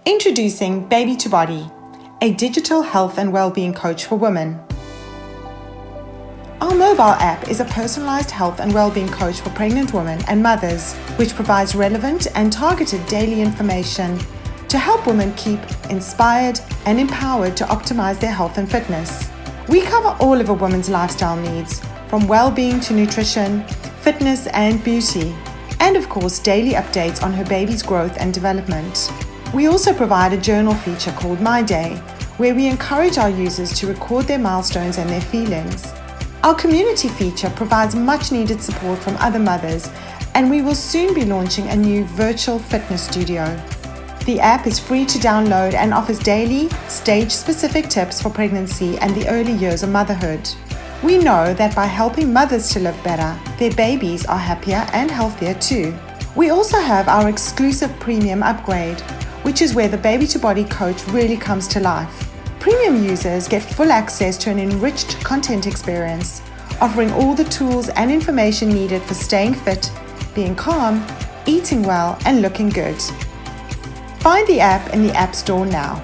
Introducing Baby2Body, a digital health and well-being coach for women. Our mobile app is a personalized health and well-being coach for pregnant women and mothers, which provides relevant and targeted daily information to help women keep inspired and empowered to optimize their health and fitness. We cover all of a woman's lifestyle needs, from well-being to nutrition, fitness and beauty, and of course daily updates on her baby's growth and development. We also provide a journal feature called My Day, where we encourage our users to record their milestones and their feelings. Our community feature provides much needed support from other mothers, and we will soon be launching a new virtual fitness studio. The app is free to download and offers daily, stage-specific tips for pregnancy and the early years of motherhood. We know that by helping mothers to live better, their babies are happier and healthier too. We also have our exclusive premium upgrade, which is where the Baby2Body coach really comes to life. Premium users get full access to an enriched content experience, offering all the tools and information needed for staying fit, being calm, eating well, and looking good. Find the app in the App Store now.